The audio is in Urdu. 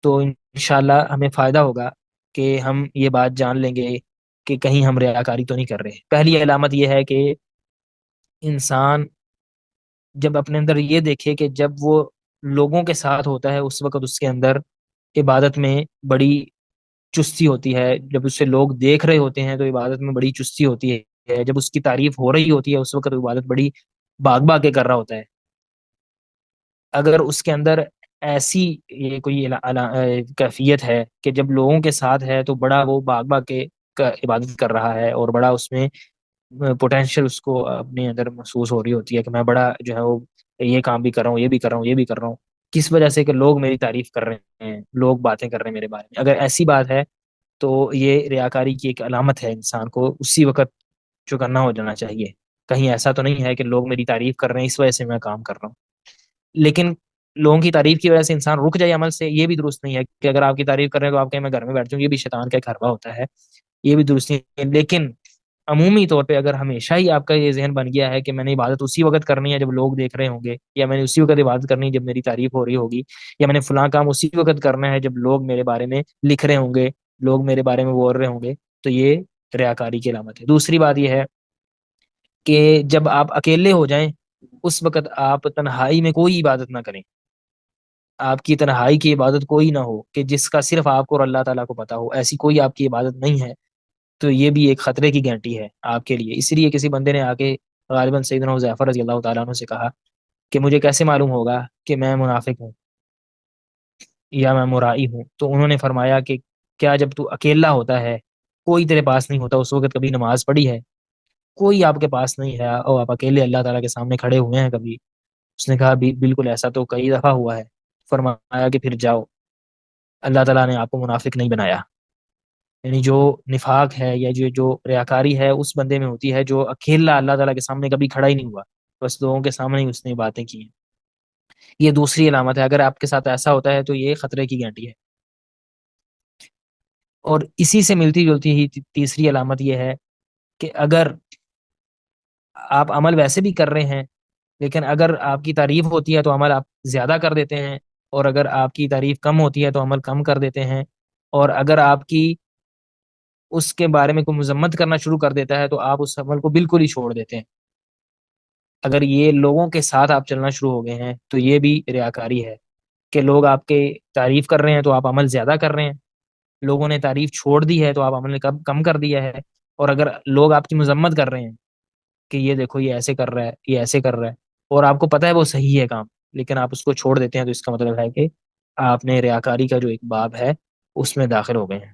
تو انشاءاللہ ہمیں فائدہ ہوگا کہ ہم یہ بات جان لیں گے کہ کہیں ہم ریاکاری تو نہیں کر رہے۔ پہلی علامت یہ ہے کہ انسان جب اپنے اندر یہ دیکھے کہ جب وہ لوگوں کے ساتھ ہوتا ہے اس وقت اس کے اندر عبادت میں بڑی چستی ہوتی ہے، جب اسے لوگ دیکھ رہے ہوتے ہیں تو عبادت میں بڑی چستی ہوتی ہے، جب اس کی تعریف ہو رہی ہوتی ہے اس وقت عبادت بڑی بھاگ بھاگ کے کر رہا ہوتا ہے۔ اگر اس کے اندر ایسی یہ کوئی کیفیت ہے کہ جب لوگوں کے ساتھ ہے تو بڑا وہ بھاگ بھاگ کے عبادت کر رہا ہے، اور بڑا اس میں پوٹینشیل اس کو اپنے اندر محسوس ہو رہی ہوتی ہے کہ میں بڑا جو ہے وہ یہ کام بھی کر رہا ہوں، یہ بھی کر رہا ہوں، یہ بھی کر رہا ہوں، کس وجہ سے کہ لوگ میری تعریف کر رہے ہیں، لوگ باتیں کر رہے ہیں میرے بارے میں۔ اگر ایسی بات ہے تو یہ ریاکاری کی ایک علامت ہے، انسان کو اسی وقت چکنا ہو جانا چاہیے۔ کہیں ایسا تو نہیں ہے کہ لوگ میری تعریف کر رہے ہیں اس وجہ سے میں کام کر رہا ہوں۔ لیکن لوگوں کی تعریف کی وجہ سے انسان رک جائے عمل سے، یہ بھی درست نہیں ہے کہ اگر آپ کی تعریف کر رہے ہیں تو آپ کہیں میں گھر میں بیٹھ جاؤں، یہ بھی شیطان کا ایک حربہ ہوتا ہے، یہ بھی درست نہیں ہے۔ لیکن عمومی طور پہ اگر ہمیشہ ہی آپ کا یہ ذہن بن گیا ہے کہ میں نے عبادت اسی وقت کرنی ہے جب لوگ دیکھ رہے ہوں گے، یا میں نے اسی وقت عبادت کرنی ہے جب میری تعریف ہو رہی ہوگی، یا میں نے فلاں کام اسی وقت کرنا ہے جب لوگ میرے بارے میں لکھ رہے ہوں گے، لوگ میرے بارے میں بول رہے ہوں گے، تو یہ ریاکاری کی علامت ہے۔ دوسری بات یہ ہے کہ جب آپ اکیلے ہو جائیں اس وقت آپ تنہائی میں کوئی عبادت نہ کریں، آپ کی تنہائی کی عبادت کوئی نہ ہو کہ جس کا صرف آپ کو اور اللہ تعالیٰ کو پتا ہو، ایسی کوئی آپ کی عبادت نہیں ہے، تو یہ بھی ایک خطرے کی گھنٹی ہے آپ کے لیے۔ اسی لیے کسی بندے نے آ کے غالباً سیدنا حذیفہ رضی اللہ تعالیٰ عنہ سے کہا کہ مجھے کیسے معلوم ہوگا کہ میں منافق ہوں یا میں مرائی ہوں؟ تو انہوں نے فرمایا کہ کیا جب تو اکیلا ہوتا ہے، کوئی تیرے پاس نہیں ہوتا، اس وقت کبھی نماز پڑھی ہے؟ کوئی آپ کے پاس نہیں ہے اور آپ اکیلے اللہ تعالیٰ کے سامنے کھڑے ہوئے ہیں کبھی؟ اس نے کہا بالکل ایسا تو کئی دفعہ ہوا ہے۔ فرمایا کہ پھر جاؤ، اللہ تعالیٰ نے آپ کو منافق نہیں بنایا۔ یعنی جو نفاق ہے یا جو ریاکاری ہے اس بندے میں ہوتی ہے جو اکیلا اللہ تعالیٰ کے سامنے کبھی کھڑا ہی نہیں ہوا، بس لوگوں کے سامنے ہی اس نے باتیں کی ہیں۔ یہ دوسری علامت ہے، اگر آپ کے ساتھ ایسا ہوتا ہے تو یہ خطرے کی گھنٹی ہے۔ اور اسی سے ملتی جلتی ہی تیسری علامت یہ ہے کہ اگر آپ عمل ویسے بھی کر رہے ہیں لیکن اگر آپ کی تعریف ہوتی ہے تو عمل آپ زیادہ کر دیتے ہیں، اور اگر آپ کی تعریف کم ہوتی ہے تو عمل کم کر دیتے ہیں، اور اگر آپ کی اس کے بارے میں کوئی مذمت کرنا شروع کر دیتا ہے تو آپ اس عمل کو بالکل ہی چھوڑ دیتے ہیں۔ اگر یہ لوگوں کے ساتھ آپ چلنا شروع ہو گئے ہیں تو یہ بھی ریاکاری ہے کہ لوگ آپ کے تعریف کر رہے ہیں تو آپ عمل زیادہ کر رہے ہیں، لوگوں نے تعریف چھوڑ دی ہے تو آپ عمل نے کم کم کر دیا ہے، اور اگر لوگ آپ کی مذمت کر رہے ہیں کہ یہ دیکھو یہ ایسے کر رہا ہے، یہ ایسے کر رہا ہے، اور آپ کو پتہ ہے وہ صحیح ہے کام لیکن آپ اس کو چھوڑ دیتے ہیں، تو اس کا مطلب ہے کہ آپ نے ریاکاری کا جو ایک باب ہے اس میں داخل ہو گئے ہیں۔